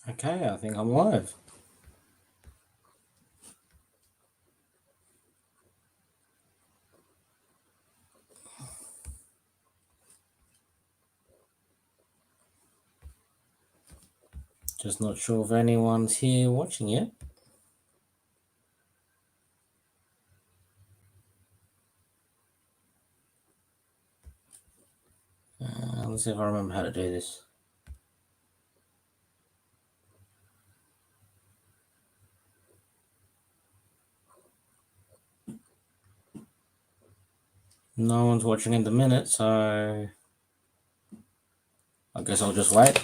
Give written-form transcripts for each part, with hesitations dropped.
Okay, I think I'm live. Just not sure if anyone's here watching yet. Let's see if I remember how to do this. No one's watching in the minute, so I guess I'll just wait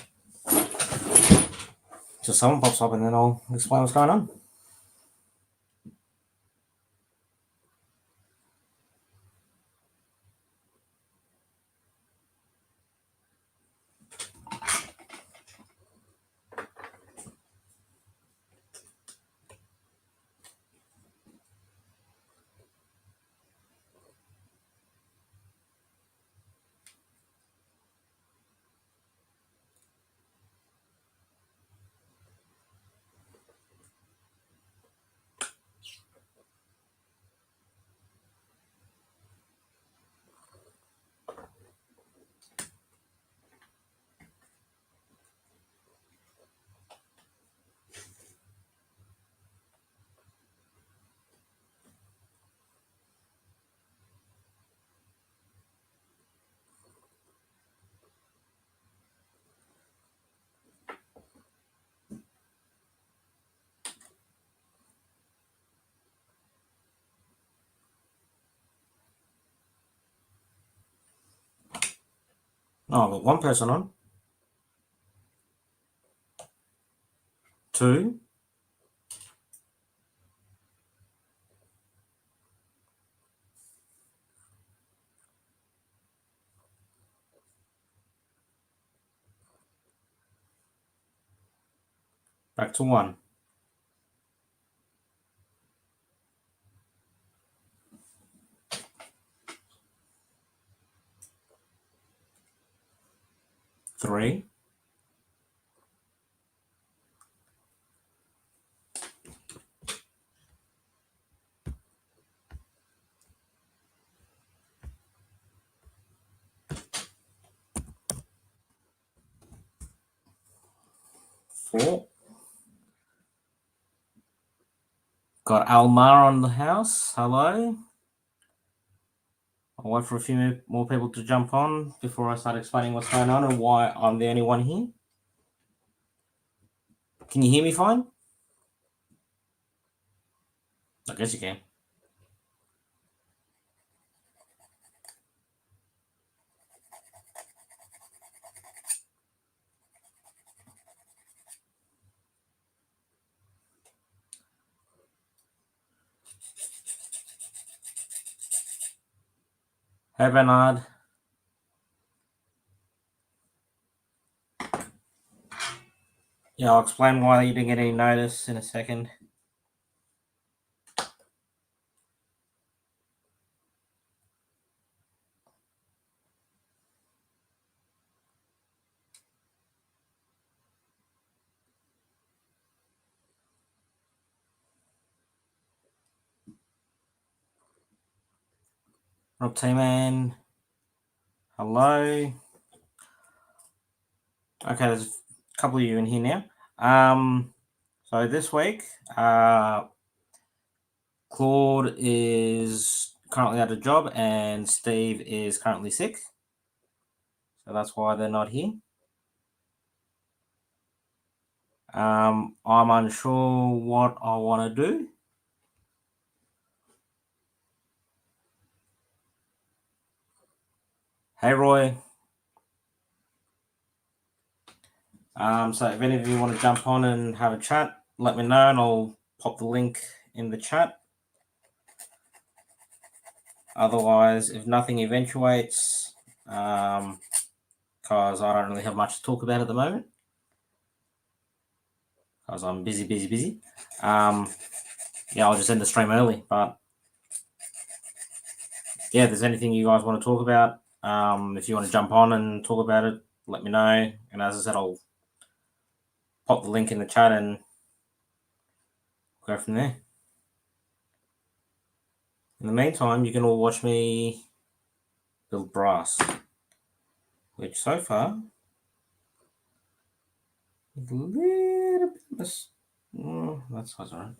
till someone pops up and then I'll explain what's going on. Oh, I've got one person on. Two. Back to one. Three. Four. Got Almar on the house. Hello. I'll wait for a few more people to jump on before I start explaining what's going on and why I'm the only one here. Can you hear me fine? I guess you can. Hey, Bernard. Yeah, I'll explain why you didn't get any notice in a second. Rob T-Man. Hello. Okay, there's a couple of you in here now. So this week, Claude is currently at a job and Steve is currently sick. So that's why they're not here. I'm unsure what I want to do. Hey, Roy. So if any of you want to jump on and have a chat, let me know and I'll pop the link in the chat. Otherwise, if nothing eventuates, because I don't really have much to talk about at the moment, because I'm busy. Yeah, I'll just end the stream early. But yeah, if there's anything you guys want to talk about, if you want to jump on and talk about it, let me know. And as I said, I'll pop the link in the chat and go from there. In the meantime, you can all watch me build brass, which so far is a little bit that's alright.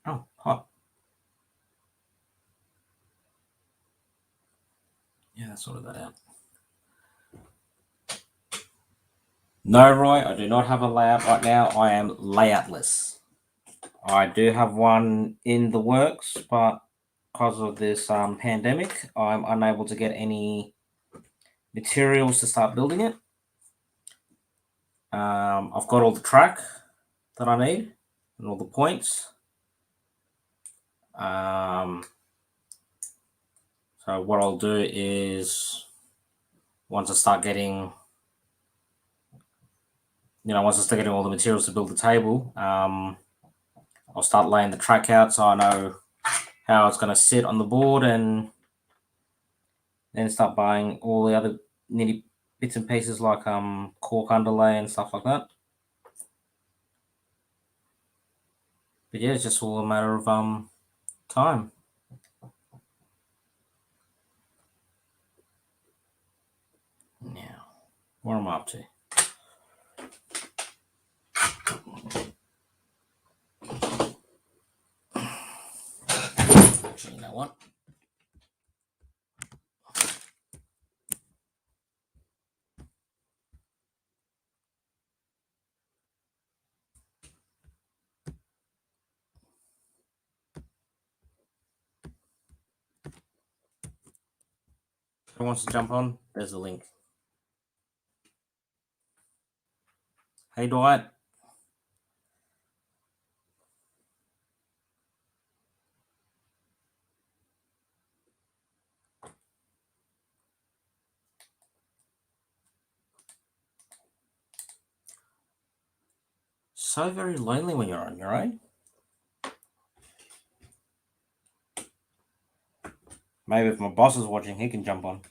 Oh, hot. Yeah, that sorted that out. No, Roy, I do not have a layout right now. I am layoutless. I do have one in the works, but because of this pandemic, I'm unable to get any materials to start building it. I've got all the track that I need and all the points. So what I'll do is once I start getting all the materials to build the table, I'll start laying the track out so I know how it's going to sit on the board, and then start buying all the other nitty bits and pieces like cork underlay and stuff like that. But yeah, it's just all a matter of time. Now, what am I up to? Actually, you know what? Who wants to jump on? There's a link. Hey, Dwight. So very lonely when you're on your own. Maybe if my boss is watching, he can jump on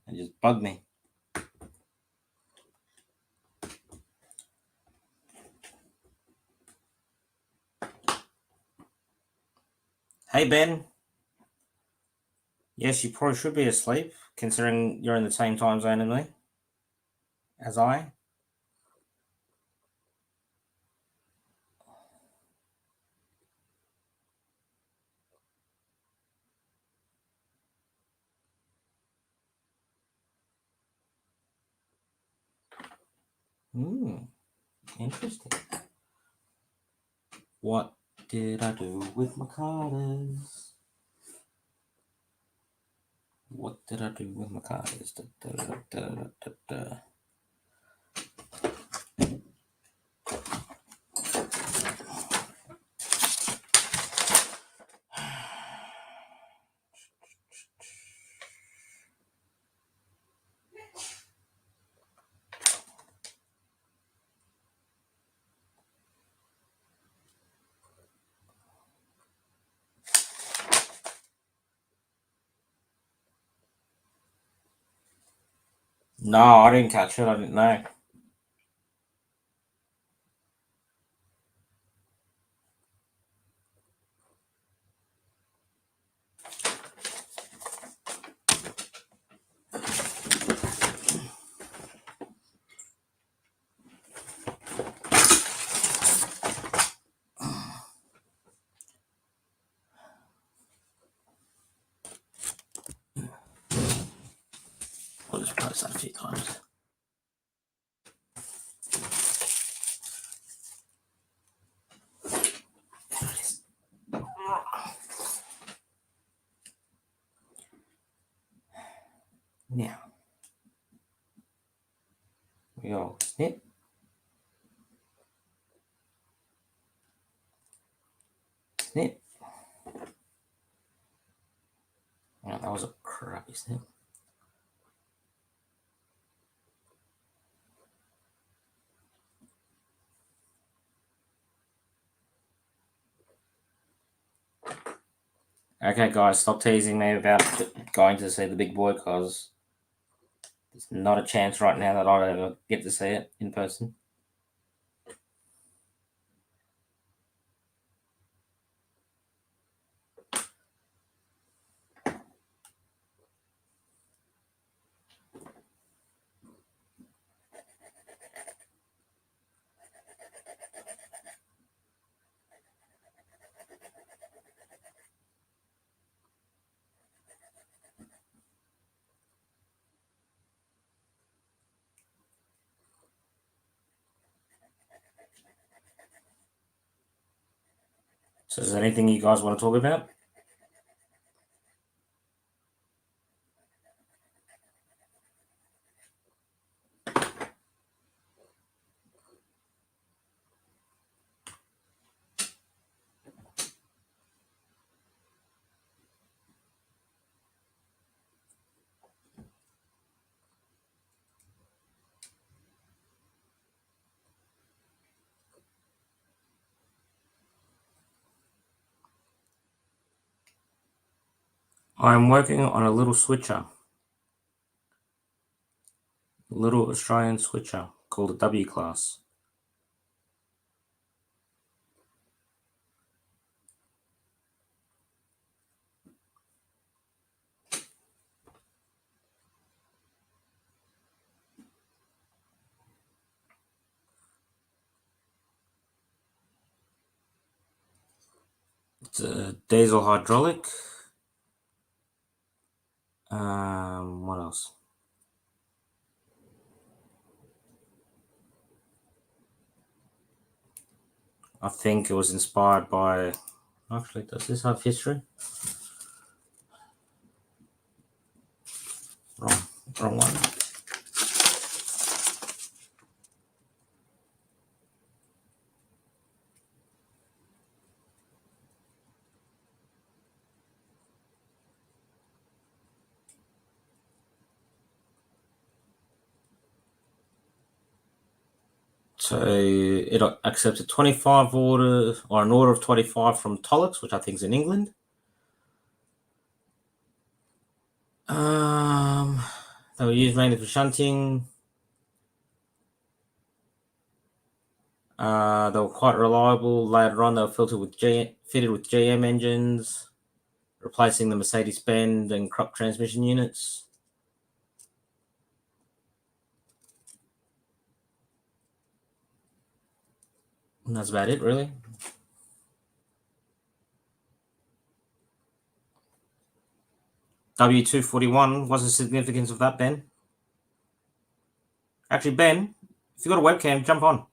and just bug me. Hey, Ben. Yes, you probably should be asleep, considering you're in the same time zone as I. Interesting. What did I do with my cards? What did I do with my cards? No, I didn't catch it. I didn't know. I'll just post that a few times. Now, we go snip. Snip. Oh, that was a crappy snip. Okay, guys, stop teasing me about going to see the big boy because there's not a chance right now that I'll ever get to see it in person. So, is there anything you guys want to talk about? I'm working on a little switcher, a little Australian switcher called a W class. It's a diesel hydraulic. What else? I think it was inspired by. Actually, does this have history? Wrong one. So it accepted 25 orders, or an order of 25 from Tollux, which I think is in England. They were used mainly for shunting. They were quite reliable. Later on, they were fitted with GM engines, replacing the Mercedes-Benz and Krupp transmission units. And that's about it, really. W241, what's the significance of that, Ben? Actually, Ben, if you've got a webcam, jump on.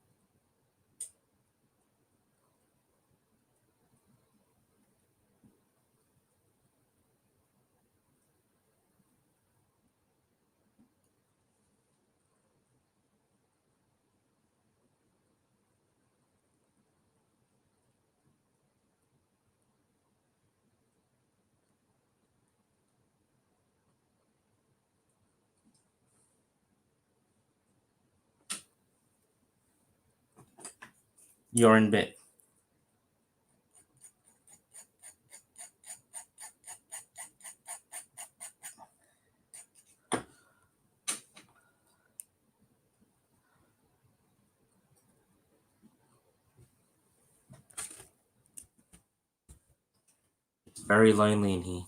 You're in bed. It's very lonely in here.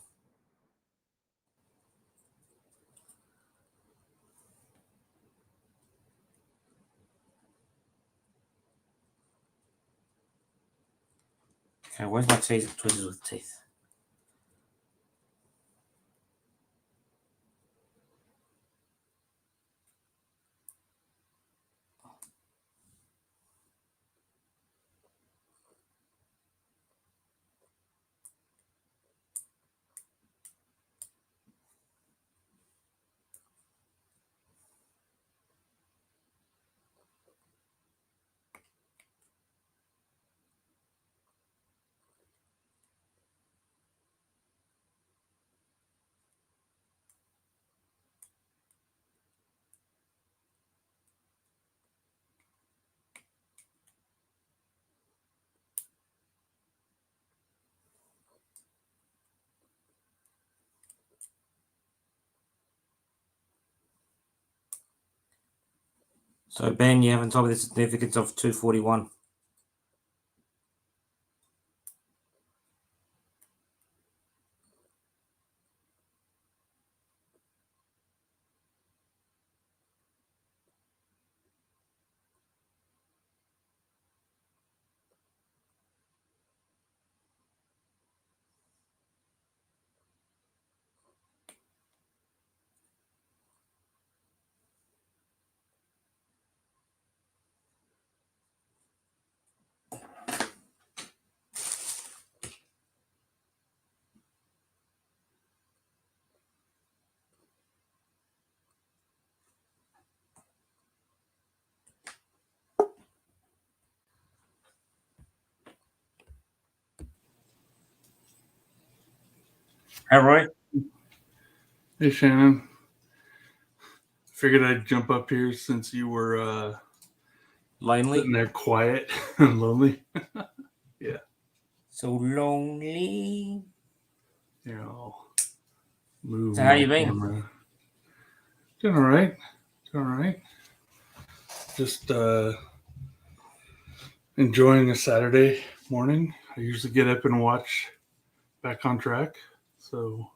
Okay, where's my tweezers with teeth? So Ben, you haven't told me the significance of 241. Hey Roy. Hey Shannon. Figured I'd jump up here since you were Lonely. sitting there quiet and lonely. Yeah. So lonely. You know, move So how my you been? camera. Doing all right. Doing all right. Just enjoying a Saturday morning. I usually get up and watch Back on Track. So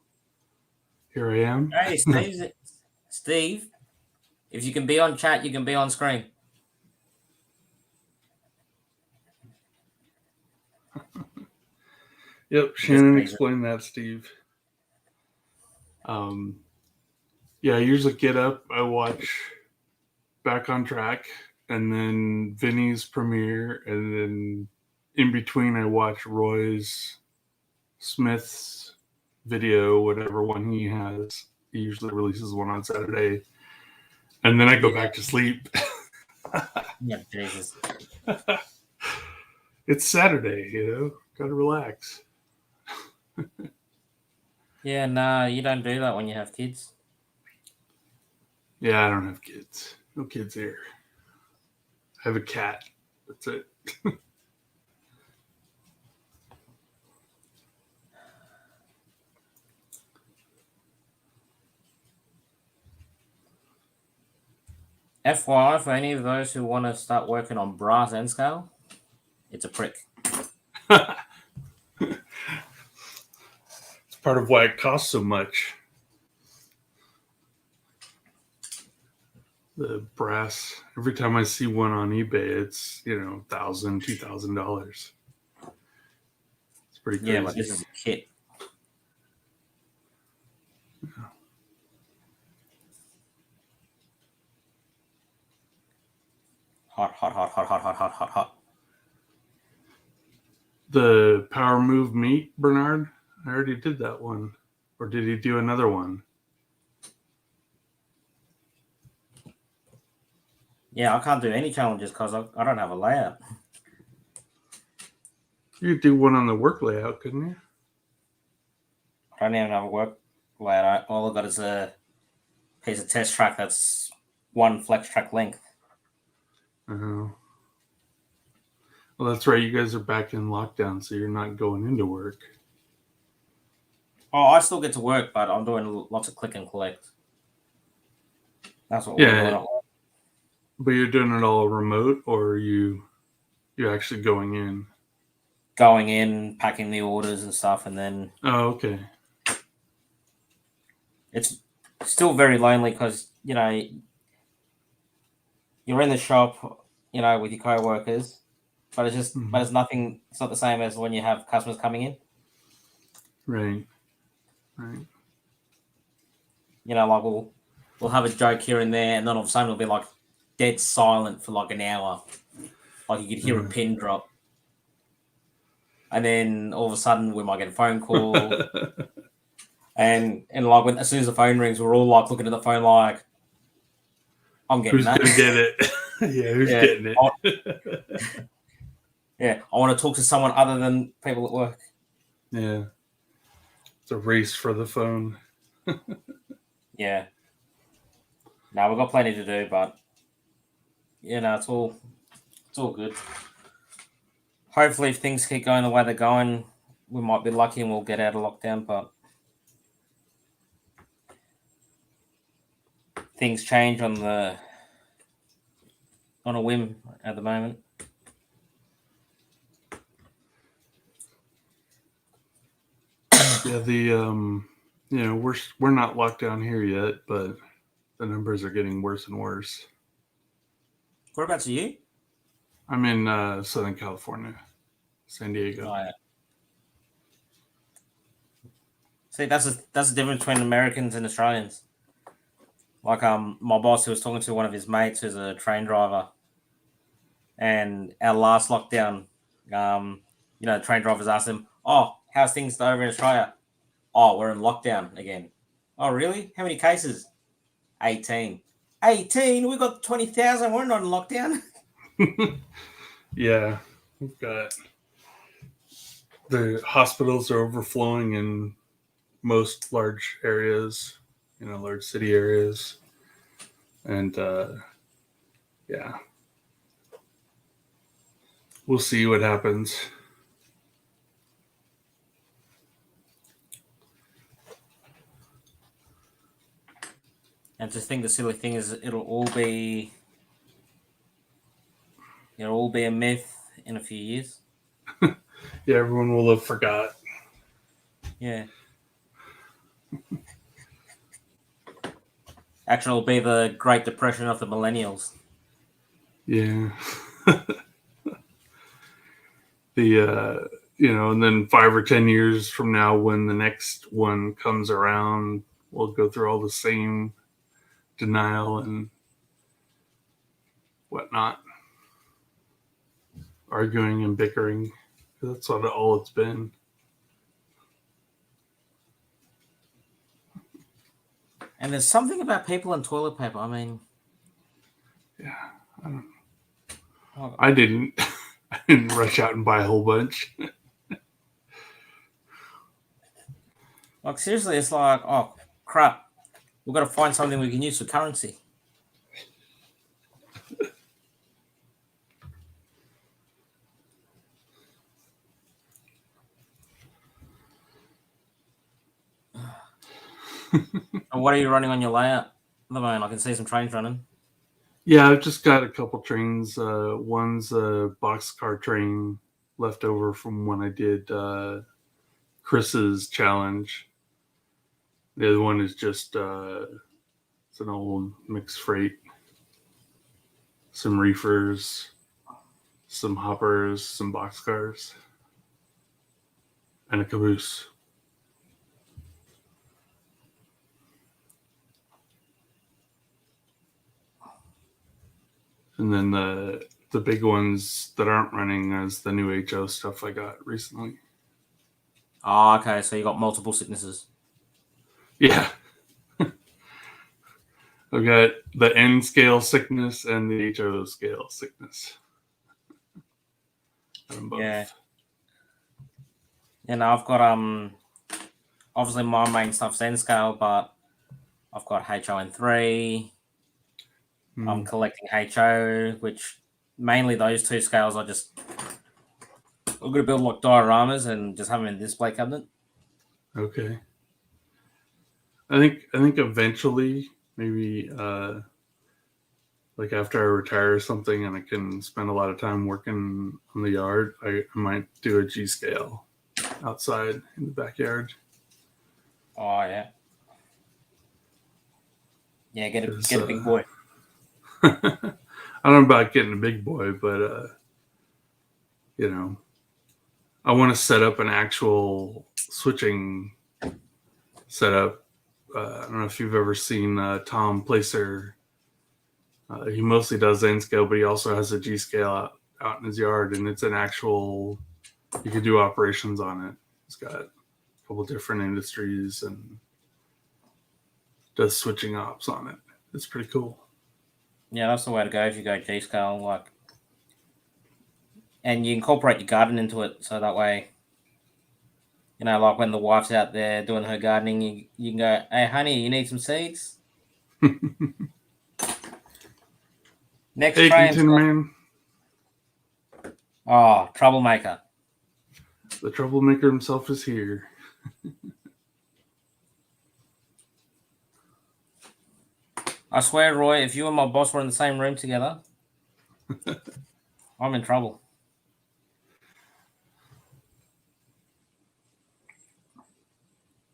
here I am. Hey Steve, if you can be on chat, you can be on screen. Yep, Shannon explained that, Steve. Yeah, I usually get up, I watch Back on Track, and then Vinny's premiere, and then in between I watch Roy's Smith's video, whatever one he has. He usually releases one on Saturday, and then I go back to sleep. Yeah, Jesus. It's Saturday, gotta relax. Yeah, nah, you don't do that when you have kids. Yeah, I don't have kids. No kids here. I have a cat. That's it. FYI, for any of those who want to start working on brass end scale, it's a prick. It's part of why it costs so much. The brass. Every time I see one on eBay, it's $1,000, $2,000. It's pretty crazy. Yeah, but this is a kit. Hot. The Power Move Meet, Bernard. I already did that one, or did he do another one? Yeah, I can't do any challenges because I don't have a layout. You could do one on the work layout, couldn't you? I don't even have a work layout. All I've got is a piece of test track that's one flex track length. Uh-huh. Well, that's right. You guys are back in lockdown, so you're not going into work. Oh, I still get to work, but I'm doing lots of click and collect. That's what we're doing. But you're doing it all remote, or you're actually going in? Going in, packing the orders and stuff, and then... Oh, okay. It's still very lonely because, you're in the shop, with your co-workers, but it's just, but it's nothing, it's not the same as when you have customers coming in. Right. Like we'll have a joke here and there, and then all of a sudden it'll be like dead silent for like an hour. Like you could hear a pin drop. And then all of a sudden we might get a phone call. and like as soon as the phone rings, we're all like looking at the phone like, I'm getting that. Who's gonna get it? Yeah, who's getting it? Yeah, I want to talk to someone other than people at work. Yeah. It's a race for the phone. Yeah. Now we've got plenty to do, but it's all good. Hopefully, if things keep going the way they're going, we might be lucky and we'll get out of lockdown. But things change on the on a whim at the moment. Yeah, we're not locked down here yet, but the numbers are getting worse and worse. Whereabouts are you? I'm in Southern California, San Diego. Oh, yeah. See, that's the difference between Americans and Australians. Like my boss, who was talking to one of his mates who's a train driver, and our last lockdown, the train drivers asked him, "Oh, how's things over in Australia?" "Oh, we're in lockdown again." "Oh, really? How many cases?" 18. 18? We got 20,000. We're not in lockdown. Yeah, we've got the hospitals are overflowing in most large areas, large city areas, and yeah, we'll see what happens. And to think the silly thing is, it'll all be a myth in a few years. Yeah, everyone will have forgot. Yeah. Actually, it'll be the Great Depression of the millennials. Yeah. And then 5 or 10 years from now, when the next one comes around, we'll go through all the same denial and whatnot, arguing and bickering. That's all it's been. And there's something about people and toilet paper. I mean, yeah, I didn't. I didn't rush out and buy a whole bunch. Like, seriously, it's like, oh, crap. We've got to find something we can use for currency. And what are you running on your layout at the moment? I can see some trains running. Yeah, I've just got a couple trains. One's a boxcar train left over from when I did Chris's challenge. The other one is just it's an old mixed freight. Some reefers, some hoppers, some boxcars, and a caboose. And then the big ones that aren't running is the new HO stuff I got recently. Oh, okay. So you got multiple sicknesses. Yeah. I've got the N scale sickness and the HO scale sickness. Yeah. And I've got obviously my main stuff's N scale, but I've got HON3. I'm collecting HO, which mainly those two scales I'm going to build like dioramas and just have them in the display cabinet. Okay. I think eventually, maybe like after I retire or something and I can spend a lot of time working on the yard, I might do a G scale outside in the backyard. Oh, yeah. Yeah, get a big boy. I don't know about getting a big boy, but I want to set up an actual switching setup. I don't know if you've ever seen Tom Placer. He mostly does N scale, but he also has a G scale out in his yard, and it's an actual. You can do operations on it. He's got a couple different industries and does switching ops on it. It's pretty cool. Yeah, that's the way to go if you go G scale, and you incorporate your garden into it, so that way, like when the wife's out there doing her gardening, you can go, "Hey, honey, you need some seeds?" Next hey, train, Tin Man. Oh, troublemaker. The troublemaker himself is here. I swear, Roy, if you and my boss were in the same room together, I'm in trouble.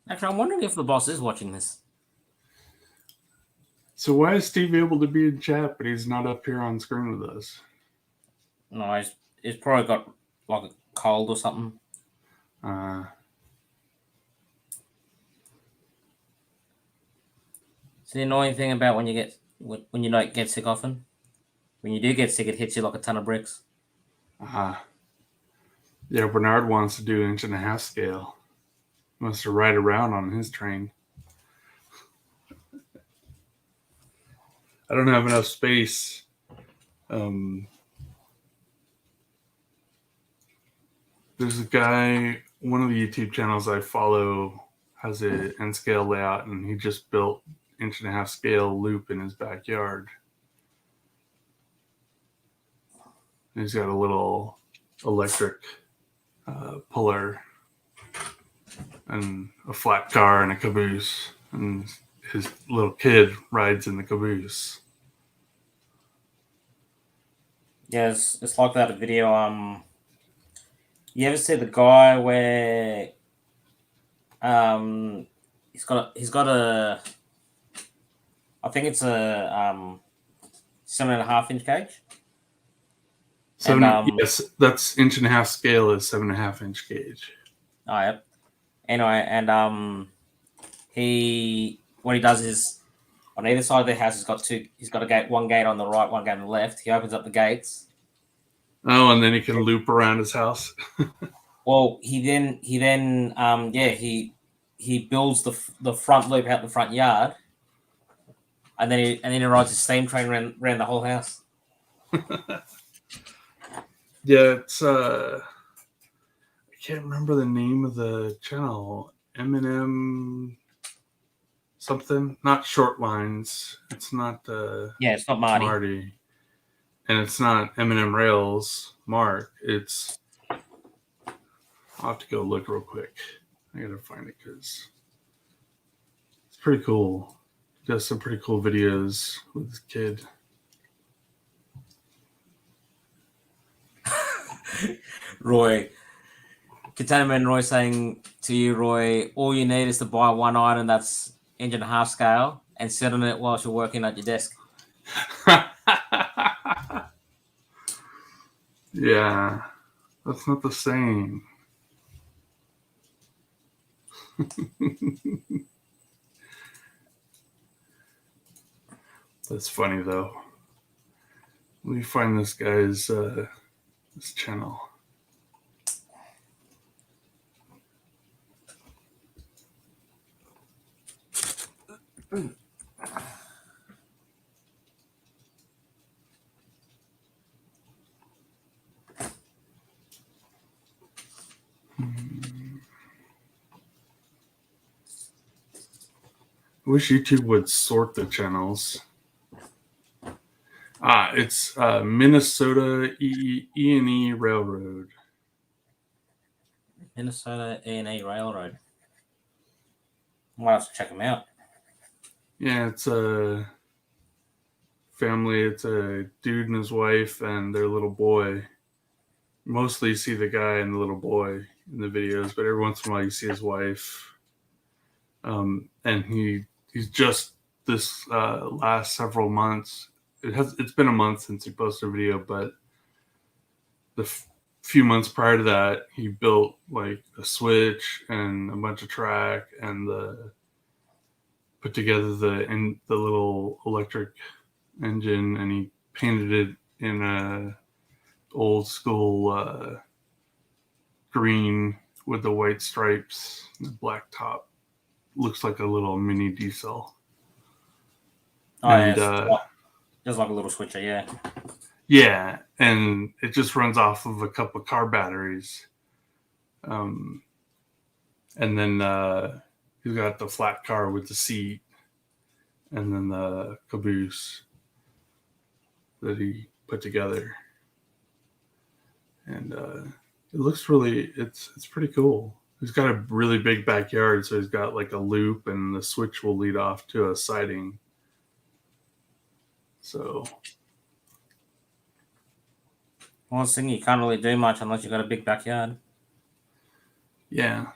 Actually, I'm wondering if the boss is watching this. So why is Steve able to be in chat, but he's not up here on screen with us? No, he's probably got like a cold or something. It's the annoying thing about when you don't get sick often. When you do get sick, it hits you like a ton of bricks. Yeah, Bernard wants to do 1.5 scale. He wants to ride around on his train. I don't have enough space. There's a guy, one of the YouTube channels I follow has a N scale layout, and he just built 1.5 scale loop in his backyard. And he's got a little electric puller and a flat car and a caboose, and his little kid rides in the caboose. Yeah, it's like that video. You ever see the guy where he's got a I think it's a 7.5-inch cage. Yes, that's 1.5 scale is 7.5-inch gauge. Oh, yep. Anyway, and what he does is on either side of the house he's got a gate, one gate on the right, one gate on the left. He opens up the gates. Oh, and then he can loop around his house. Well, he builds the front loop out the front yard, and then he rides a steam train around the whole house. Yeah, it's I can't remember the name of the channel. Eminem something, not Short Lines. It's not it's not Marty. And it's not Eminem Rails Mark. It's I'll have to go look real quick. I gotta find it because it's pretty cool. He does some pretty cool videos with his kid. Roy, Container Man Roy saying to you, Roy, all you need is to buy one item that's 1.5 scale and sit on it whilst you're working at your desk. Yeah, that's not the same. That's funny though. Let me find this guy's this channel. I wish YouTube would sort the channels. It's Minnesota E&E Railroad. Minnesota E&E Railroad. Might have to check them out. Yeah, it's a family. It's a dude and his wife and their little boy. Mostly you see the guy and the little boy in the videos, but every once in a while you see his wife. And he's just this last several months. It's been a month since he posted a video, but the few months prior to that, he built like a switch and a bunch of track and put together the little electric engine, and he painted it in a old school green with the white stripes and the black top. Looks like a little mini diesel. Oh, and, just like a little switcher, yeah. Yeah, and it just runs off of a couple of car batteries. And then he's got the flat car with the seat, and then the caboose that he put together. And it looks it's pretty cool. He's got a really big backyard, so he's got like a loop, and the switch will lead off to a siding. So Well, I was thinking you can't really do much unless you've got a big backyard. Yeah,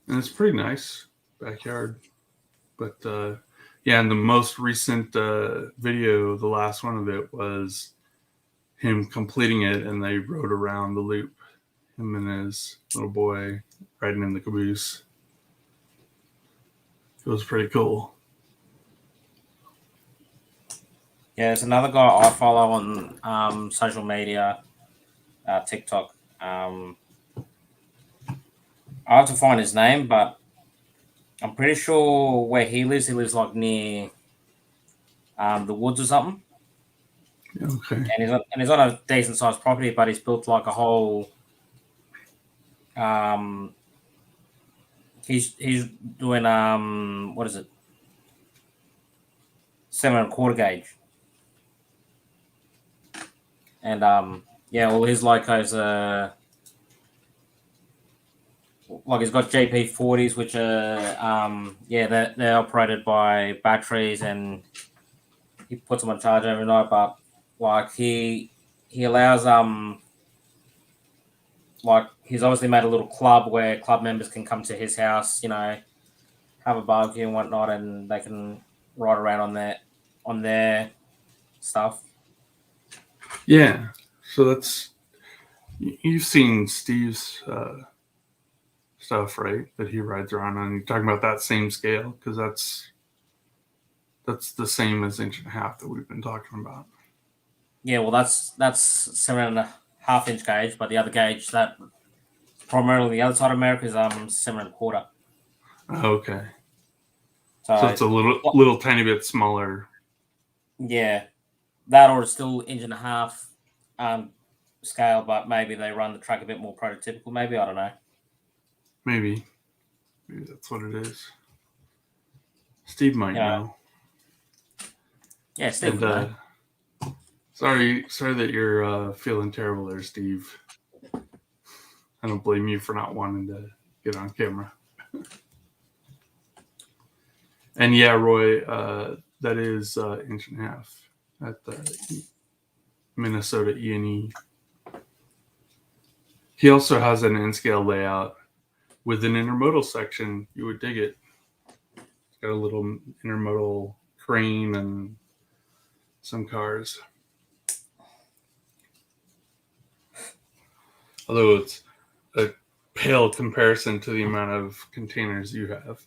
and it's pretty nice backyard. But yeah, and the most recent video, the last one of it was him completing it, and they rode around the loop, him and his little boy riding in the caboose. It was pretty cool. Yeah, there's another guy I follow on social media, TikTok. I have to find his name, but I'm pretty sure where he lives like near the woods or something. Okay. And he's on a decent sized property, but he's built like a whole. Um, he's doing what is it? 7.25 gauge, and yeah, all his locos are like he's got JP40s, which are yeah, they're operated by batteries, and he puts them on charge overnight. But like he allows like he's obviously made a little club where club members can come to his house, you know, have a barbecue and whatnot, and they can ride around on their stuff. Yeah. So that's you've seen Steve's stuff, right? That he rides around on. You're talking about that same scale because that's the same as 1.5 that we've been talking about. Yeah, well, that's 7.5 inch gauge, but the other gauge that primarily the other side of America is 7.25. Okay. So So it's a little tiny bit smaller. yeah, that or it's still 1.5 inch scale, but maybe they run the track a bit more prototypical. Maybe, I don't know. Maybe that's what it is. Steve might You know, know. yeah, Steve And would know. sorry that you're feeling terrible there, Steve. I don't blame you for not wanting to get on camera. And yeah, Roy, that is 1.5 inch at the Minnesota E&E. He also has an N-scale layout with an intermodal section. You would dig it. It's got a little intermodal crane and some cars. Although it's a pale comparison to the amount of containers you have.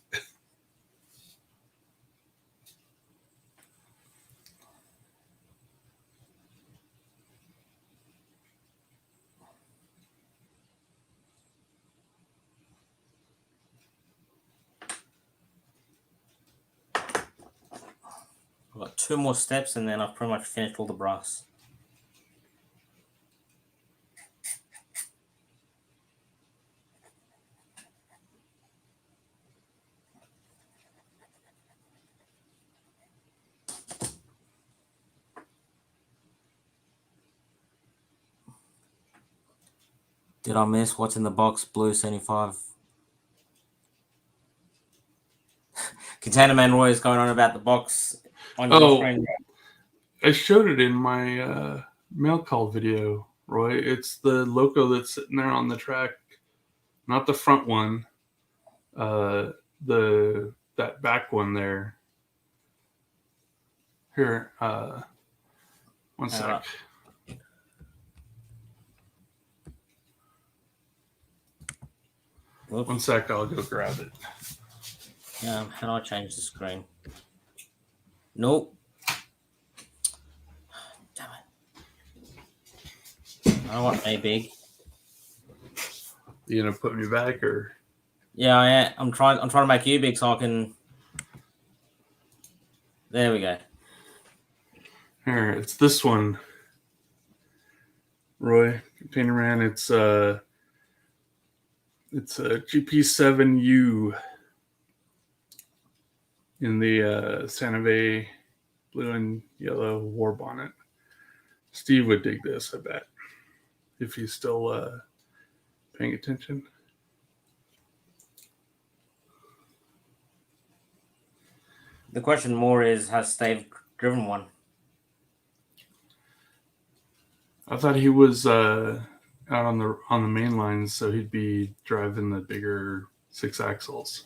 I've got 2 more steps, and then I've pretty much finished all the brass. Did I miss what's in the box? Blue 75. Container Man Roy is going on about the box on your screen. I showed it in my mail call video, Roy. It's the loco that's sitting there on the track, not the front one. That back one there. Here, one sec. Right. One sec, I'll go grab it. How do I change the screen? Nope. Damn it. I don't want A big. You gonna put me back or? Yeah, I'm trying to make you big so I can. There we go. Here, it's this one. Roy, Container Man, it's a GP7U in the Santa Fe blue and yellow war bonnet. Steve would dig this, I bet, if he's still paying attention. The question more is, has Steve driven one? I thought he was out on the main lines, so he'd be driving the bigger 6 axles.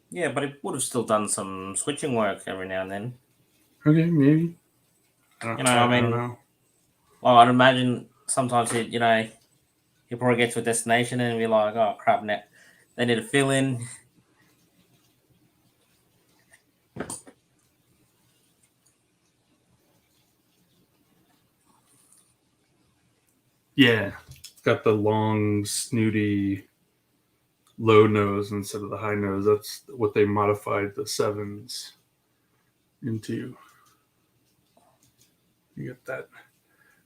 Yeah, but it would have still done some switching work every now and then. Okay, maybe. I I don't mean, know. well, I'd imagine sometimes he'll probably get to a destination and be like, oh crap, now they need to fill in. Yeah, it's got the long, snooty, low nose instead of the high nose. That's what they modified the sevens into. You get that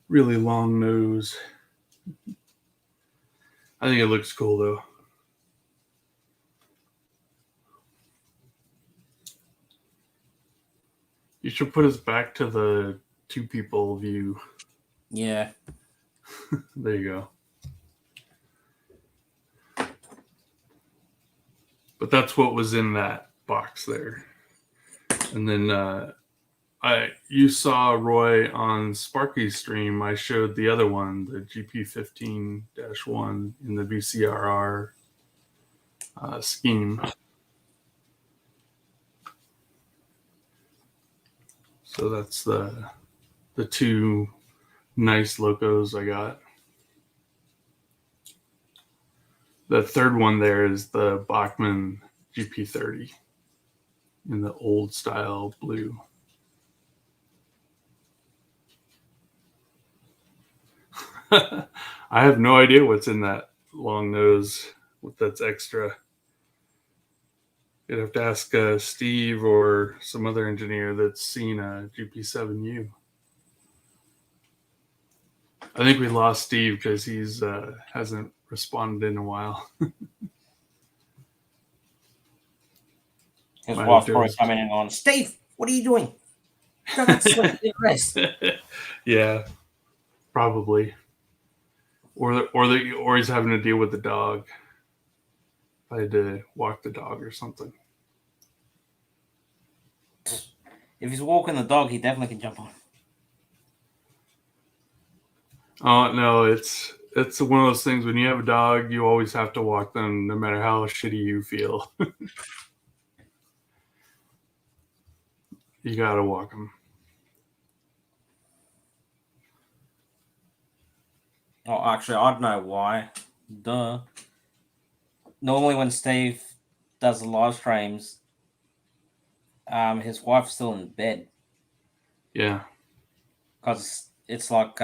really long nose. I think it looks cool though. You should put us back to the 2 people view. Yeah. There you go. But that's what was in that box there. And then you saw Roy on Sparky's stream. I showed the other one, the GP15-1 in the VCRR scheme. So that's the 2 nice locos I got. The third one there is the Bachmann GP30 in the old style blue. I have no idea what's in that long nose that's extra. You'd have to ask Steve or some other engineer that's seen a GP7U. I think we lost Steve because he's hasn't responded in a while. His Might wife's have probably dozed. coming in on, Steve, what are you doing? Go back to sleep. Get rest. Yeah, probably. Or he's having to deal with the dog. I had to walk the dog or something. If he's walking the dog, he definitely can jump on. Oh no, it's one of those things when you have a dog, you always have to walk them no matter how shitty you feel. You gotta walk them. Oh, actually, I don't know why. Duh. Normally, when Steve does the live streams, his wife's still in bed Yeah. because it's like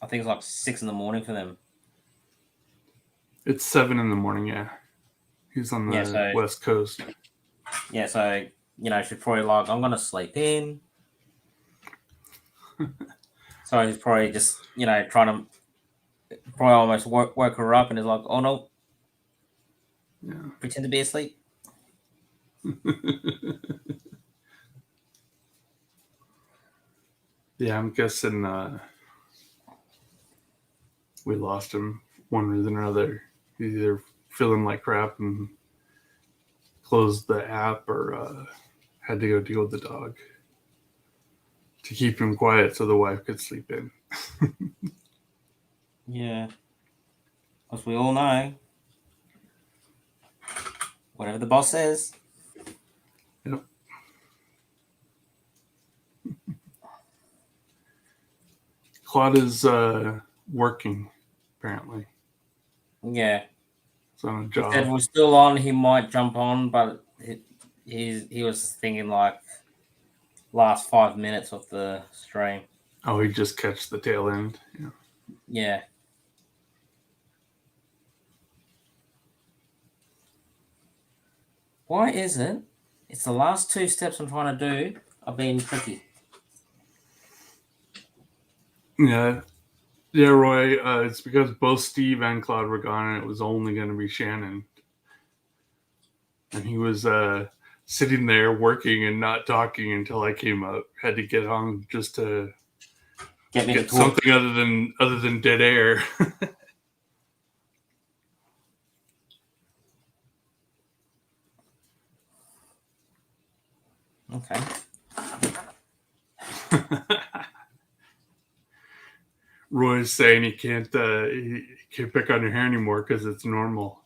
I think it's like 6 a.m. for them. It's 7 a.m. Yeah. He's on the West Coast. Yeah, so she's probably like, I'm gonna sleep in. So he's probably just trying to probably almost woke her up and is like, oh no, Yeah. pretend to be asleep. Yeah, I'm guessing we lost him one reason or another. He's either feeling like crap and closed the app or had to go deal with the dog to keep him quiet so the wife could sleep in. Yeah. As we all know, whatever the boss says. Yep. Claude is working, apparently. Yeah. It's on a He job. said we're still on, he might jump on, but he was thinking like last 5 minutes of the stream. Oh, he just catch the tail end. Yeah. Yeah. Why is it? It's the last 2 steps I'm trying to do are being tricky. Yeah. Yeah, Roy. It's because both Steve and Claude were gone, and it was only going to be Shannon. And he was sitting there working and not talking until I came up. Had to get on just to get something other than dead air. Okay. Roy's saying he can't pick on your hair anymore because it's normal.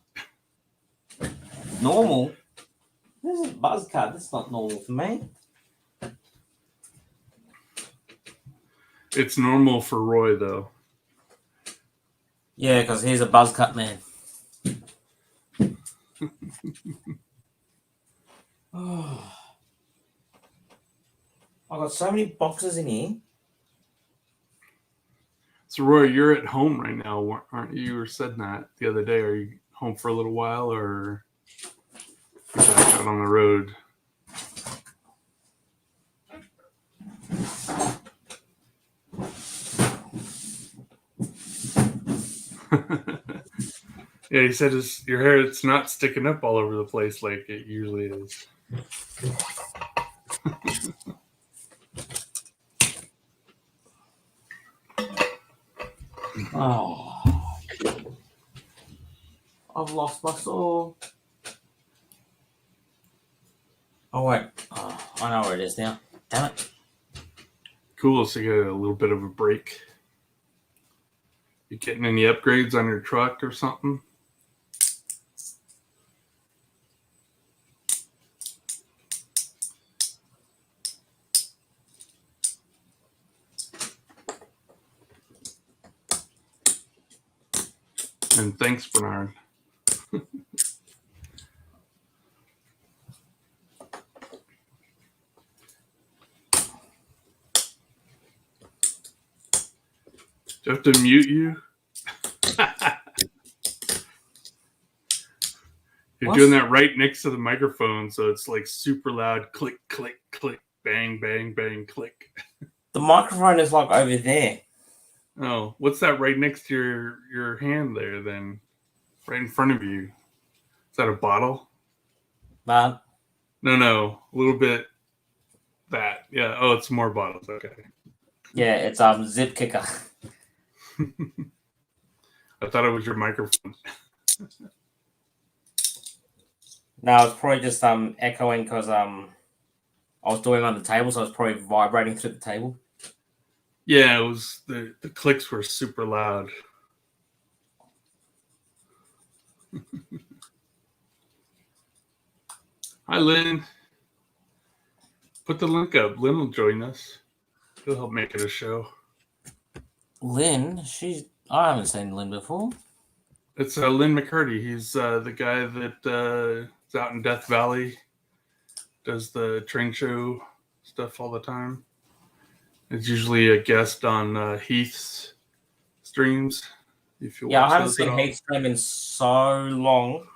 Normal? This is a buzz cut. That's not normal for me. It's normal for Roy though. Yeah, because he's a buzz cut man. Oh. I've got so many boxes in here. So Roy, you're at home right now, aren't you? You were said that the other day. Are you home for a little while, or back out on the road? Yeah, he said your hair, it's not sticking up all over the place like it usually is. Oh. I've lost my saw. Oh, wait. Oh, I know where it is now. Damn it. Cool, so you got a little bit of a break. You getting any upgrades on your truck or something? And thanks, Bernard. Do I have to mute you? You're What? doing that right next to the microphone, so it's like super loud. Click, click, click, bang, bang, bang, click. The microphone is like over there. Oh, what's that right next to your hand there then? Right in front of you. Is that a bottle? But No. A little bit that. Yeah. Oh, it's more bottles. Okay. yeah, it's zip kicker. I thought it was your microphone. No, it's probably just echoing because I was doing it on the table, so it's probably vibrating through the table. Yeah, it was the clicks were super loud. Hi, Lynn. Put the link up. Lynn will join us. He'll help make it a show. Lynn, I haven't seen Lynn before. It's Lynn McCurdy. He's the guy that is out in Death Valley, does the train show stuff all the time. It's usually a guest on Heath's streams. If you Yeah, watch I haven't those at seen all. Heath stream in so long.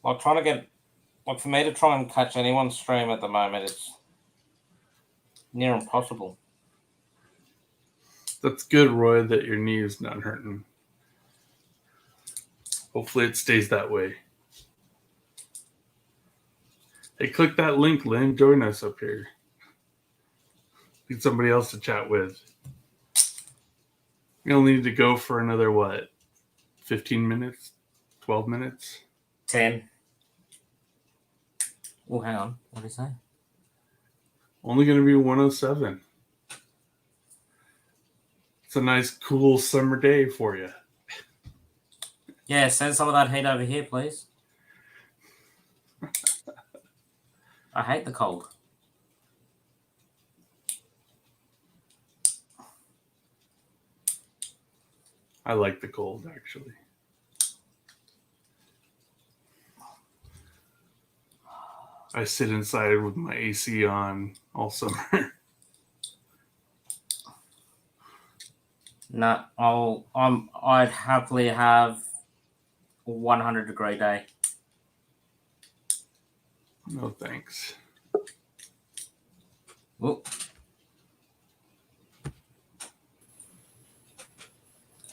Like trying to get, like for me to try and catch anyone's stream at the moment, it's near impossible. That's good, Roy, that your knee is not hurting. Hopefully it stays that way. Hey, click that link, Lynn. Join us up here. Need somebody else to chat with. You'll need to go for another, 15 minutes? 12 minutes? 10. Oh, hang on. What did he say? Only going to be 107. It's a nice, cool summer day for you. Yeah, send some of that heat over here, please. I hate the cold. I like the cold, actually. I sit inside with my AC on all summer. No, I'd happily have a 100-degree day. No thanks. Whoop.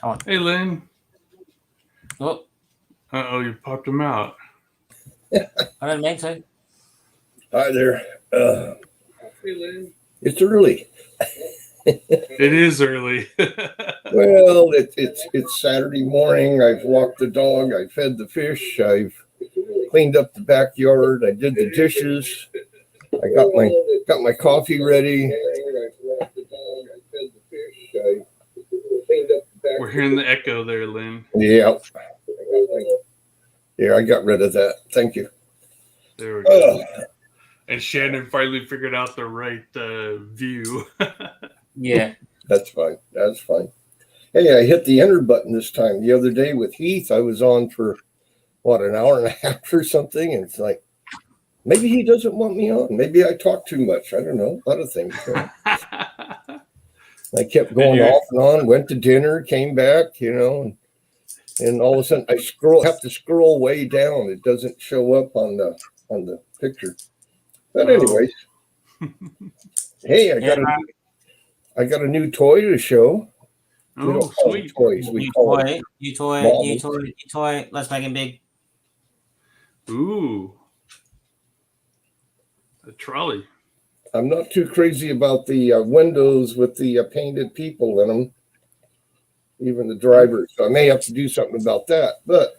Come on. Hey, Lynn. Whoop. Uh-oh, you popped him out. I didn't mean to. Hi there. Hey, Lynn. It's early. It is early. Well, it's Saturday morning. I've walked the dog. I fed the fish. I've cleaned up the backyard. I did the dishes. I got my coffee ready. We're hearing the echo there, Lynn. Yeah. Yeah, I got rid of that. Thank you. There we go. And Shannon finally figured out the right view. Yeah. That's fine. That's fine. Hey, I hit the enter button this time. The other day with Heath, I was on for an hour and a half or something, and it's like, maybe he doesn't want me on. Maybe I talk too much. I don't know. A lot of things. I kept going off and on. Went to dinner, came back, and all of a sudden I have to scroll way down. It doesn't show up on the picture. But anyways, hey, I got a new toy to show. We don't call them toys. We call them New toy. Let's make it big. Ooh, a trolley. I'm not too crazy about the windows with the painted people in them, even the drivers. So I may have to do something about that. But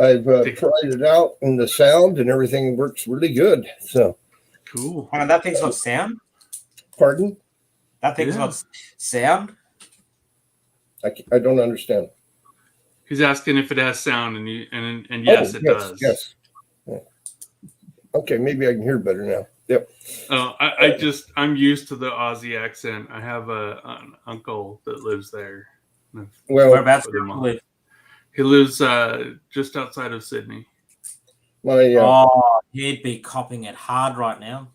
I've tried it out, and the sound and everything works really good. So cool. That thing's got sound. Pardon? That thing's got sound. I don't understand. He's asking if it has sound, and yes, it does. Yes. Yeah. Okay, maybe I can hear better now. Yep. Oh, I'm used to the Aussie accent. I have an uncle that lives there. Well, Whereabouts do you live? He lives just outside of Sydney. He'd be copping it hard right now.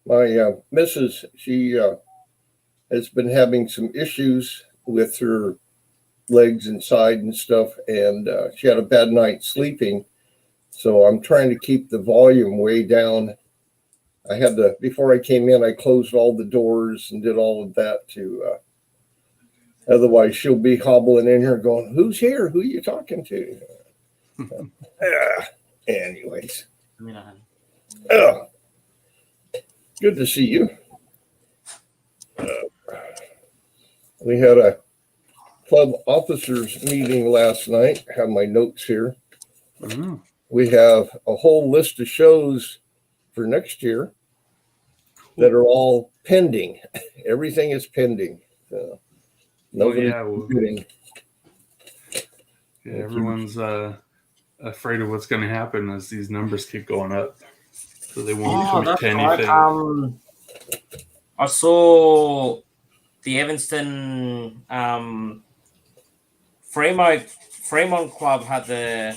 My missus, she has been having some issues with her legs and side and stuff, and she had a bad night sleeping. So I'm trying to keep the volume way down. I had to, before I came in, I closed all the doors and did all of that to, otherwise she'll be hobbling in here going, who's here? Who are you talking to? Anyways. Good to see you. We had a club officers meeting last night. I have my notes here. Mm-hmm. We have a whole list of shows for next year that are all pending. Everything is pending. Everyone's afraid of what's going to happen as these numbers keep going up. So they won't commit to anything. I saw the Evanston Fremont Club had the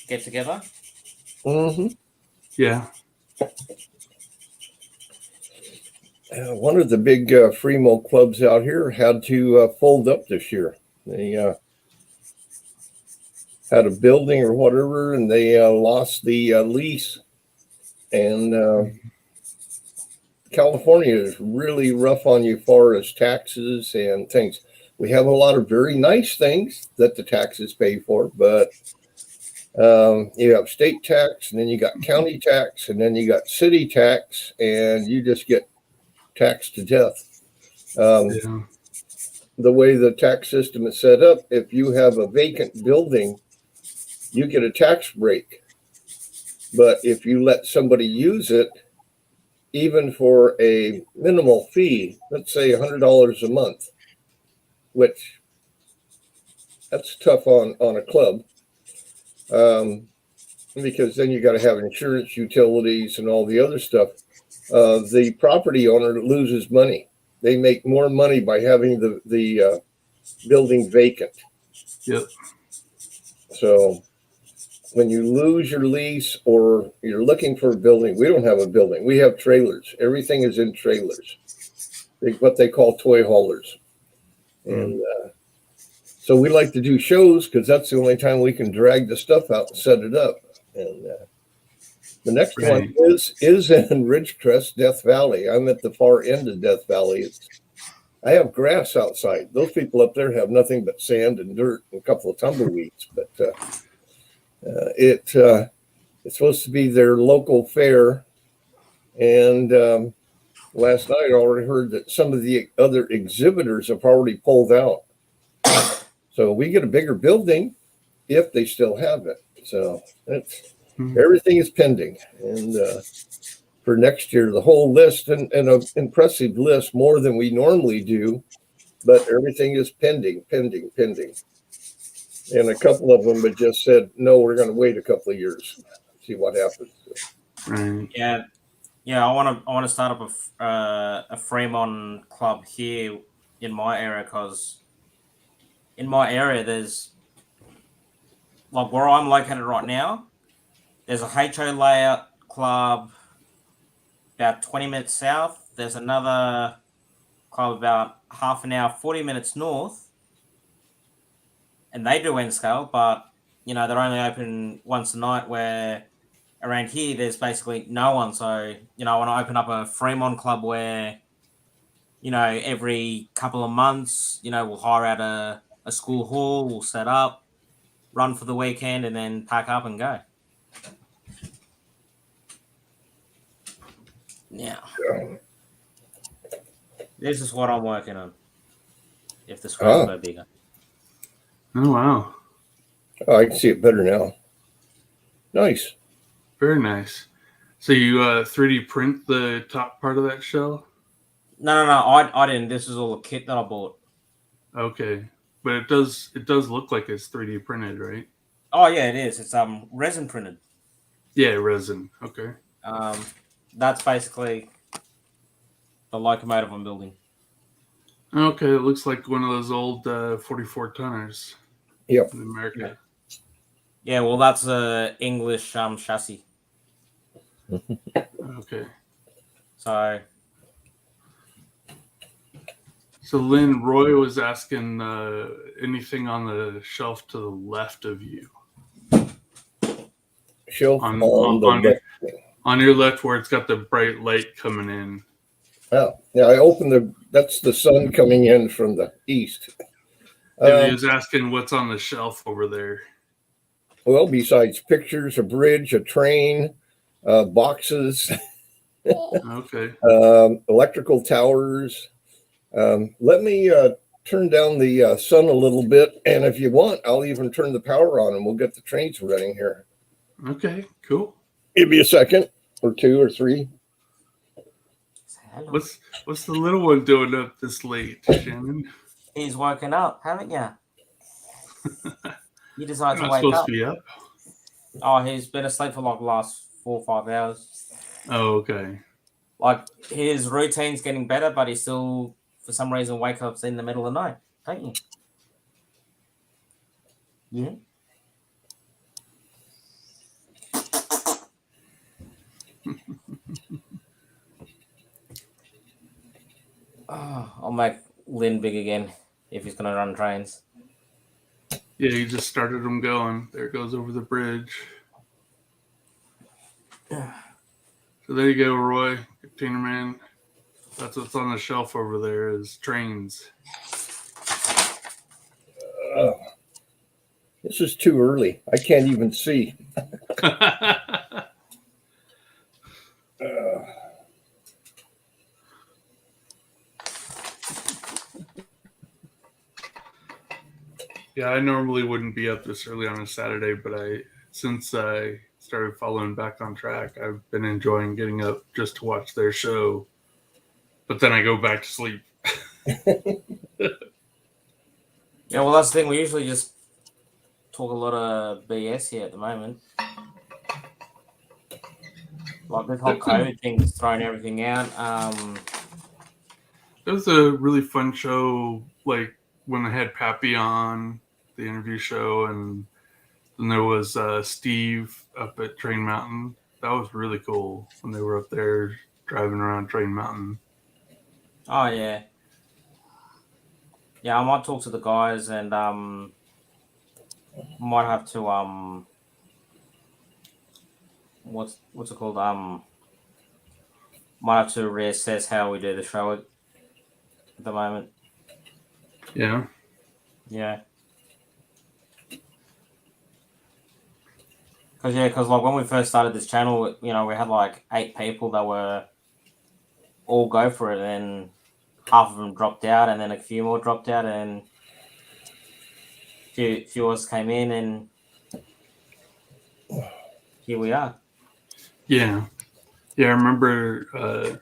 get together. Mm-hmm. Yeah. One of the big Fremont clubs out here had to fold up this year. They had a building or whatever, and they lost the lease. And California is really rough on you as far as taxes and things. We have a lot of very nice things that the taxes pay for, but you have state tax, and then you got county tax, and then you got city tax, and you just get taxed to death. The way the tax system is set up, if you have a vacant building, you get a tax break. But if you let somebody use it, even for a minimal fee, let's say $100 a month, which that's tough on a club, because then you got to have insurance, utilities, and all the other stuff. The property owner loses money. They make more money by having the building vacant. Yep. So when you lose your lease or you're looking for a building, we don't have a building. We have trailers. Everything is in trailers. What they call toy haulers. And so we like to do shows because that's the only time we can drag the stuff out and set it up. And the next one is in Ridgecrest, Death Valley. I'm at the far end of Death Valley. I have grass outside. Those people up there have nothing but sand and dirt and a couple of tumbleweeds. But it's supposed to be their local fair. And last night I already heard that some of the other exhibitors have already pulled out. So we get a bigger building if they still have it. So it's Hmm. everything is pending, and for next year, the whole list and an impressive list, more than we normally do, but everything is pending. And a couple of them had just said, no, we're going to wait a couple of years, see what happens. Right. Yeah, yeah. I want to start up a Fremont club here in my area, because in my area there's, like, where I'm located right now. There's a HO layout club about 20 minutes south. There's another club about half an hour, 40 minutes north, and they do end scale, but they're only open once a night. Where around here there's basically no one. So I want to open up a Fremont club where every couple of months we'll hire out a school hall, we'll set up, run for the weekend, and then pack up and go. Now, this is what I'm working on. If the screen will go bigger. Oh, wow. Oh, I can see it better now. Nice. Very nice. So you 3D print the top part of that shell? No. I didn't. This is all a kit that I bought. Okay. But it does look like it's 3D printed, right? Oh yeah, it is. It's resin printed. Yeah, resin. Okay. That's basically the locomotive I'm building. Okay, it looks like one of those old 44 tonners. Yep. In America. Yeah, well, that's a English chassis. Okay. So Lynn, Roy was asking anything on the shelf to the left of you. Shelf On the left. On your left, where it's got the bright light coming in. Oh, yeah. I opened that's the sun coming in from the east. He was asking what's on the shelf over there. Well, besides pictures, a bridge, a train, boxes, Okay. electrical towers. Let me turn down the sun a little bit, and if you want, I'll even turn the power on, and we'll get the trains running here. Okay, cool. Give me a second, or two, or three. What's the little one doing up this late, Shannon? he's woken up, haven't you? You decided to Not wake supposed up. to be up. Oh, he's been asleep for like the last 4 or 5 hours. Oh, okay. Like, his routine's getting better, but he still, for some reason, wakes up in the middle of the night, don't you? Yeah. I'll make Lynn big again if he's going to run trains. Yeah, you just started them going. There it goes over the bridge. So there you go, Roy, Container Man. That's what's on the shelf over there is trains. This is too early. I can't even see. Yeah, I normally wouldn't be up this early on a Saturday, but since I started following Back on Track, I've been enjoying getting up just to watch their show. But then I go back to sleep. Yeah, well, that's the thing. We usually just talk a lot of BS here at the moment. Like, this whole COVID thing is throwing everything out. It was a really fun show, like when I had Pappy on the interview show, and then there was Steve up at Train Mountain. That was really cool when they were up there driving around Train Mountain. Oh, yeah. Yeah, I might talk to the guys, and might have to what's it called? Might have to reassess how we do the show at the moment. Yeah. Yeah. Because like when we first started this channel, we had like 8 people that were all go for it, and half of them dropped out, and then a few more dropped out, and few of us came in, and here we are. Yeah. Yeah, I remember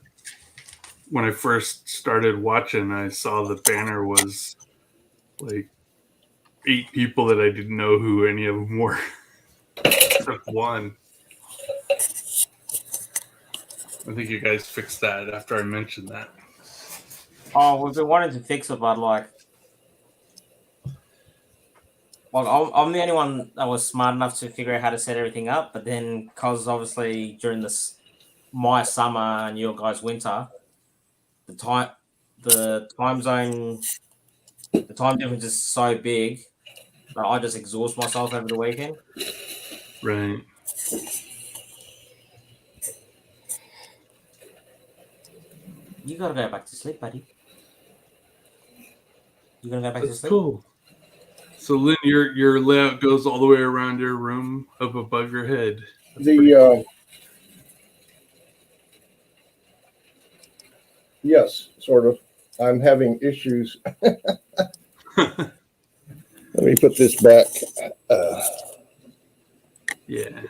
when I first started watching, I saw the banner was like 8 people that I didn't know who any of them were. Except one. I think you guys fixed that after I mentioned that. Oh, we've been wanting to fix it, but like I'm the only one that was smart enough to figure out how to set everything up. But then, because obviously during this my summer and your guys' winter, the time zone, the time difference is so big that I just exhaust myself over the weekend. Right. You gotta go back to sleep, buddy. You gonna go back to That's sleep? cool. So Lynn, your layout goes all the way around your room up above your head. That's pretty cool. Yes, sort of. I'm having issues. Let me put this back. Yeah.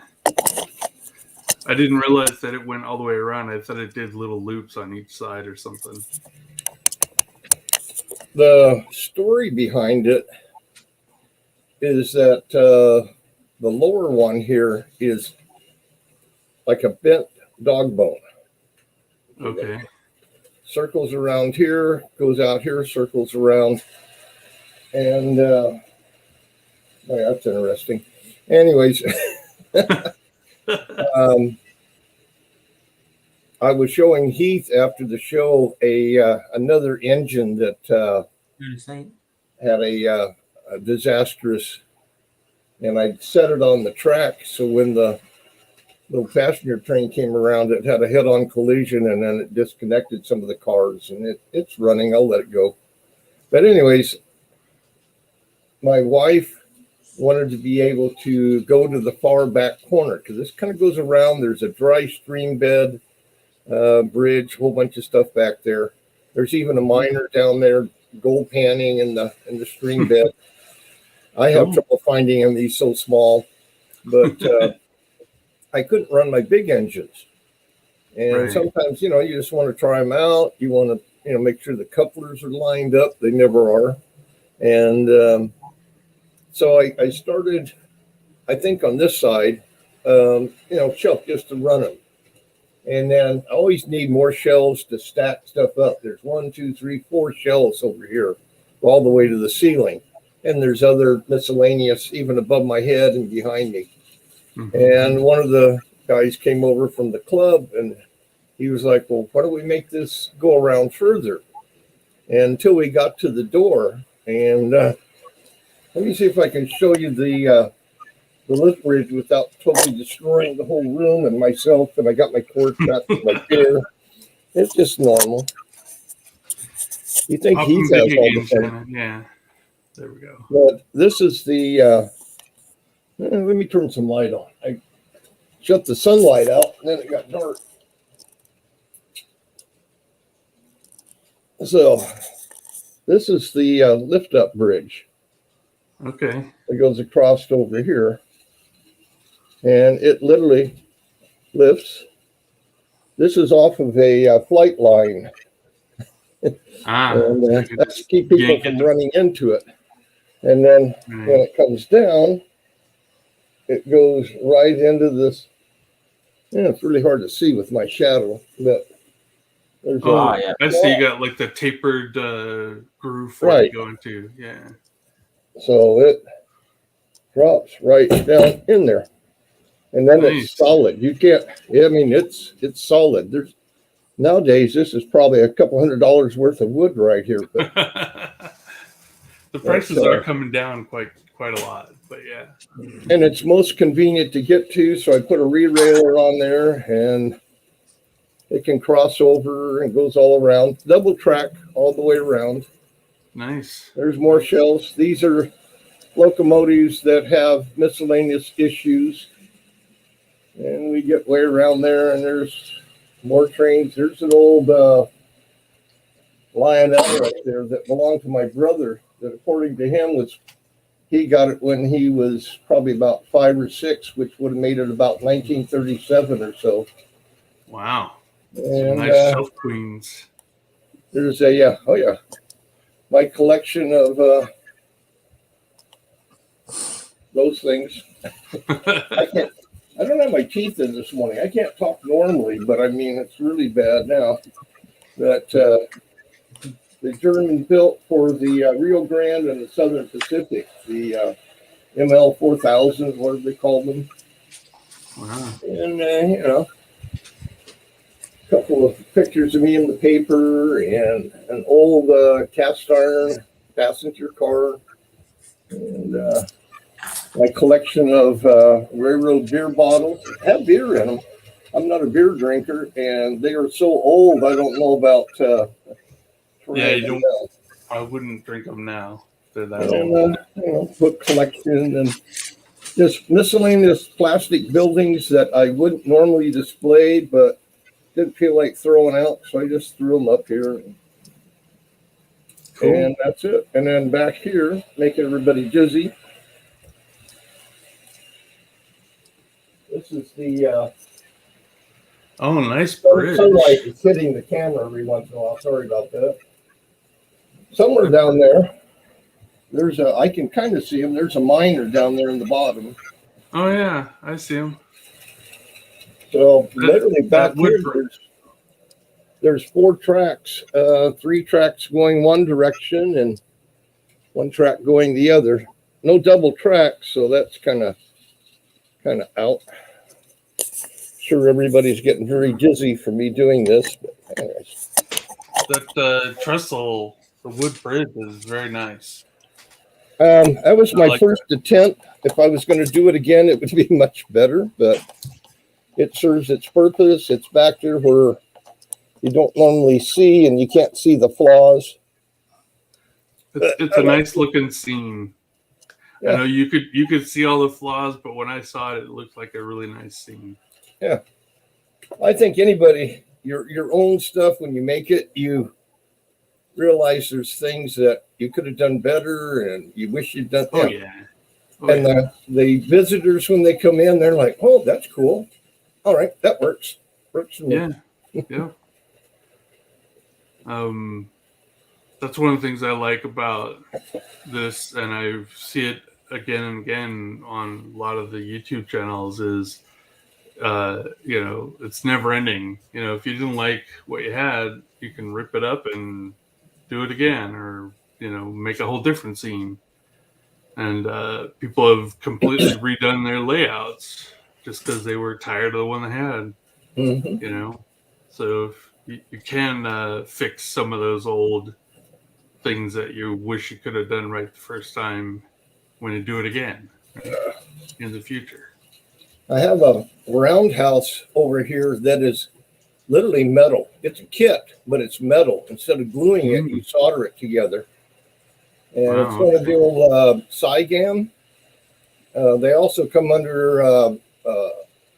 I didn't realize that it went all the way around. I thought it did little loops on each side or something. The story behind it is that the lower one here is like a bent dog bone. Okay. Circles around here, goes out here, circles around. And oh, that's interesting. Anyways, I was showing Heath after the show another engine that had a disastrous, and I set it on the track. So when the little passenger train came around, it had a head-on collision, and then it disconnected some of the cars, and it's running. I'll let it go. But anyways, my wife wanted to be able to go to the far back corner because this kind of goes around. There's a dry stream bed, bridge, whole bunch of stuff back there. There's even a miner down there gold panning in the stream bed. I have trouble finding him. He's so small, but I couldn't run my big engines. And sometimes, you just want to try them out. You want to, make sure the couplers are lined up. They never are. And so I started, I think on this side, shelf just to run them. And then I always need more shelves to stack stuff up. There's 1, 2, 3, 4 shelves over here, all the way to the ceiling. And there's other miscellaneous even above my head and behind me. Mm-hmm. And one of the guys came over from the club and he was like, well, why don't we make this go around further? And until we got to the door. And let me see if I can show you the lift bridge without totally destroying the whole room and myself. And I got my cord cut with my chair. It's just normal. You think he has all the fun. Yeah. There we go. But this is the, let me turn some light on. I shut the sunlight out and then it got dark. So this is the lift up bridge. Okay. It goes across over here. And it literally lifts. This is off of a flight line. And that's to keep people from running into it. And then when it comes down, it goes right into this. It's really hard to see with my shadow, but there's I see you got like the tapered groove for you go into. Yeah. So it drops right down in there. And then it's solid. You can't, it's solid. There's nowadays, this is probably a couple $100 worth of wood right here. But the prices are coming down quite a lot, but yeah. And it's most convenient to get to. So I put a re-railer on there and it can cross over and goes all around. Double track all the way around. Nice. There's more shelves. These are locomotives that have miscellaneous issues. And we get way around there, and there's more trains. There's an old Lionel right there that belonged to my brother that, according to him, was He got it when he was probably about 5 or 6, which would have made it about 1937 or so. Wow. Some And nice shelf queens. there's my collection of those things. I don't have my teeth in this morning. I can't talk normally, but I mean, it's really bad now. That the German built for the Rio Grande and the Southern Pacific, the ML 4000, what do they call them? Wow. And, a couple of pictures of me in the paper and an old cast iron passenger car. And my collection of railroad beer bottles have beer in them. I'm not a beer drinker, and they are so old. I don't know about. Yeah, you don't. I wouldn't drink them now. They're that old. Book collection and just miscellaneous plastic buildings that I wouldn't normally display, but didn't feel like throwing out, so I just threw them up here. Cool. And that's it. And then back here, making everybody dizzy. This is the Oh, nice bridge. sunlight is hitting the camera every once in a while. Sorry about that. Somewhere down there, I can kind of see him. There's a miner down there in the bottom. Oh yeah, I see him. So literally back wood here, there's 4 tracks, 3 tracks going one direction and 1 track going the other. No double tracks, so that's kind of out. Sure, everybody's getting very dizzy for me doing this, but anyways. That trestle, the wood bridge is very nice. That was my like first attempt. If I was going to do it again, it would be much better, but it serves its purpose. It's back there where you don't normally see and you can't see the flaws. It's a nice looking scene. Yeah. I know you could see all the flaws, but when I saw it, it looked like a really nice scene. Yeah. I think anybody, your own stuff, when you make it, you realize there's things that you could have done better and you wish you'd done. Oh yeah. And the visitors, when they come in, they're like, oh, that's cool. All right, that works. Works for me. Yeah. Yeah. That's one of the things I like about this, and I see it again and again on a lot of the YouTube channels is, it's never ending. If you didn't like what you had, you can rip it up and do it again, or, make a whole different scene. And people have completely redone their layouts just because they were tired of the one they had, Mm-hmm. So if you can fix some of those old things that you wish you could have done right the first time when you do it again in the future. I have a roundhouse over here that is literally metal. It's a kit, but it's metal. Instead of gluing it, you solder it together. And it's one of the old Cygam. They also come under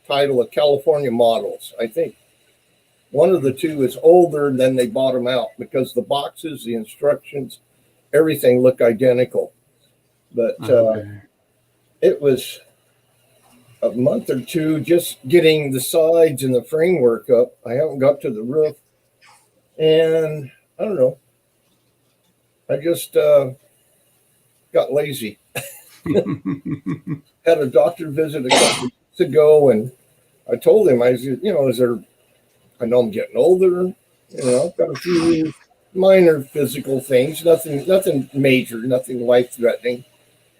title of California models. I think one of the 2 is older than they bought them out because the boxes, the instructions, everything look identical. But it was a month or 2 just getting the sides and the framework up. I haven't got to the roof. And I don't know. I just got lazy. Had a doctor visit a couple weeks ago, and I told him, I said, I know I'm getting older. I've got a few minor physical things, nothing major, nothing life-threatening.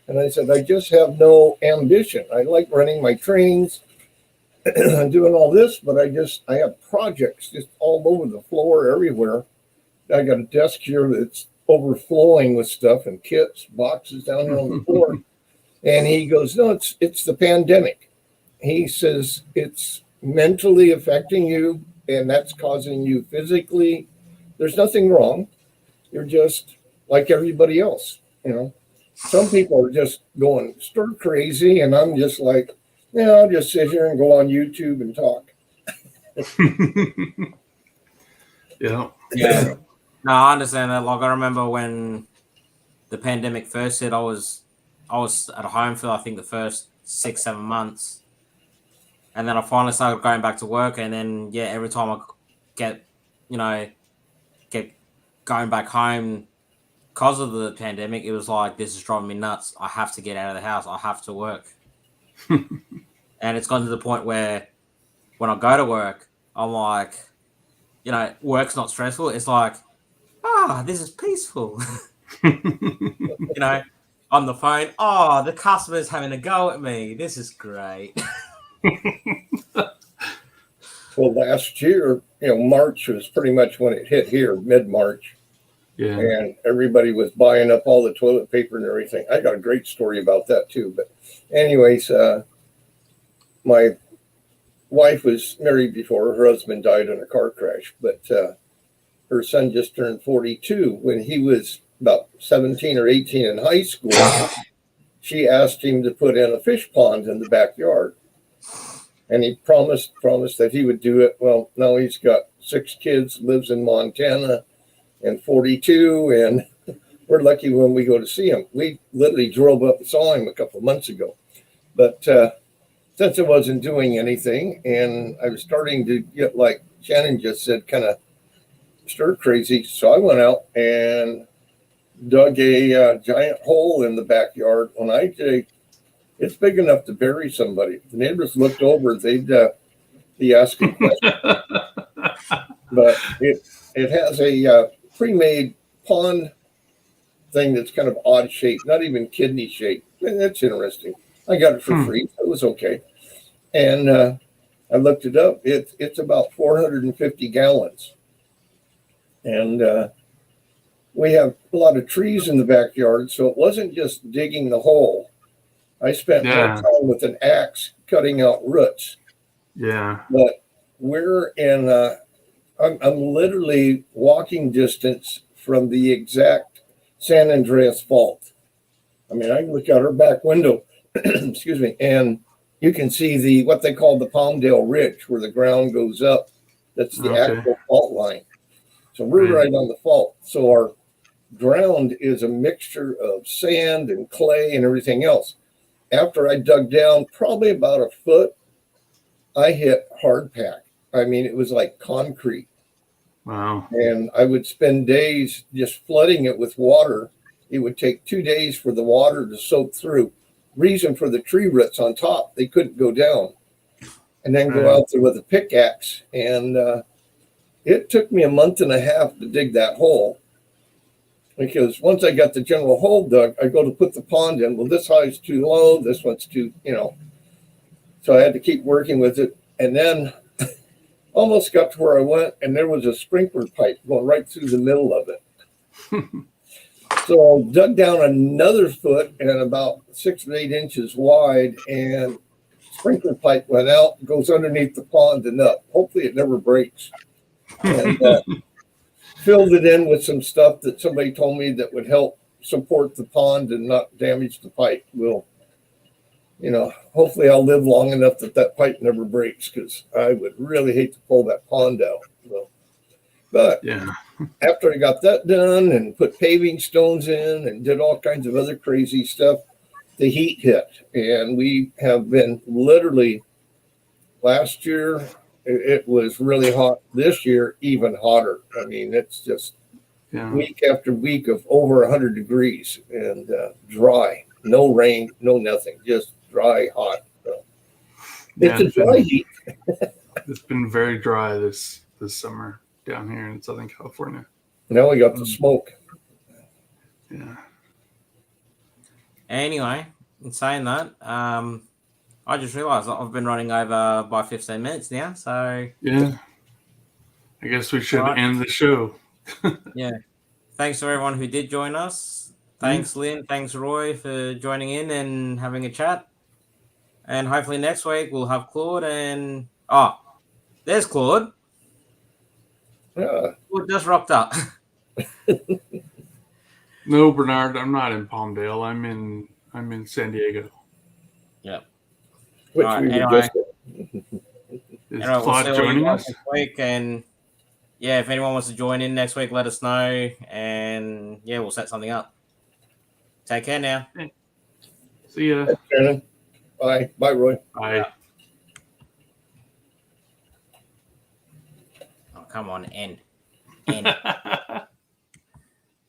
And I said, I just have no ambition. I like running my trains and doing all this, but I have projects just all over the floor, everywhere. I got a desk here that's overflowing with stuff and kits, boxes down here on the floor. And he goes, no, it's the pandemic. He says it's mentally affecting you, and that's causing you physically. There's nothing wrong. You're just like everybody else. Some people are just going stir crazy, and I'm just like, I'll just sit here and go on YouTube and talk. Yeah. Yeah. No, I understand that. Like, I remember when the pandemic first hit, I was I was at home for I think the first 6-7 months, and then I finally started going back to work. And then every time I get get going back home because of the pandemic, it was like, this is driving me nuts. I have to get out of the house. I have to work. And it's gotten to the point where when I go to work, I'm like, work's not stressful. It's like, this is peaceful. On the phone, the customer's having a go at me. This is great. Well, last year, March was pretty much when it hit here, mid-March. Yeah. And everybody was buying up all the toilet paper and everything. I got a great story about that too. But anyways, my wife was married before. Her husband died in a car crash, but her son just turned 42. When he was about 17 or 18 in high school, she asked him to put in a fish pond in the backyard. And he promised that he would do it. Well, now he's got 6 kids, lives in Montana, and 42. And we're lucky when we go to see him. We literally drove up and saw him a couple of months ago. But since I wasn't doing anything and I was starting to get, like Shannon just said, kind of stir crazy. So I went out and dug a giant hole in the backyard. When I say it's big enough to bury somebody, if the neighbors looked over, they'd be asking questions. But it has a pre-made pond thing that's kind of odd shaped, not even kidney shaped. And that's interesting. I got it for free. It was okay. And I looked it up. It's about 450 gallons. And we have a lot of trees in the backyard, so it wasn't just digging the hole. I spent more time with an axe cutting out roots. Yeah. But we're in, I'm literally walking distance from the exact San Andreas Fault. I mean, I can look out our back window, excuse me, and you can see what they call the Palmdale Ridge, where the ground goes up. That's the actual fault line. So we're right on the fault. So our ground is a mixture of sand and clay and everything else. After I dug down probably about a foot, I hit hard pack. I mean, it was like concrete. Wow. And I would spend days just flooding it with water. It would take 2 days for the water to soak through. Reason for the tree roots on top, they couldn't go down. And then go out there with a pickaxe. And it took me a month and a half to dig that hole. Because once I got the general hole dug, I go to put the pond in. Well, this high's too low. This one's too, So I had to keep working with it. And then almost got to where I went, and there was a sprinkler pipe going right through the middle of it. So I dug down another foot and about 6 or 8 inches wide, and sprinkler pipe went out, goes underneath the pond and up. Hopefully it never breaks. And filled it in with some stuff that somebody told me that would help support the pond and not damage the pipe. Well, hopefully I'll live long enough that pipe never breaks, because I would really hate to pull that pond out. So, but after I got that done and put paving stones in and did all kinds of other crazy stuff, the heat hit. And we have been literally, last year, it was really hot. This year, even hotter. I mean, it's just week after week of over 100 degrees and dry. No rain, no nothing. Just dry, hot. So it's a dry heat. It's been very dry this summer down here in Southern California. Now we got the smoke. Yeah. Anyway, in saying that, I just realized I've been running over by 15 minutes now, so yeah, I guess we should end the show. Yeah, thanks to everyone who did join us. Thanks, Lynn. Thanks, Roy, for joining in and having a chat. And hopefully next week we'll have Claude and there's Claude. Claude just rocked up. No, Bernard, I'm not in Palmdale. I'm in San Diego. Yeah. Which All right, we anyway. Is Claude joining us next week? And if anyone wants to join in next week, let us know. And we'll set something up. Take care now. See ya. Shannon. Bye. Bye, Roy. Bye. Oh, come on, N. N.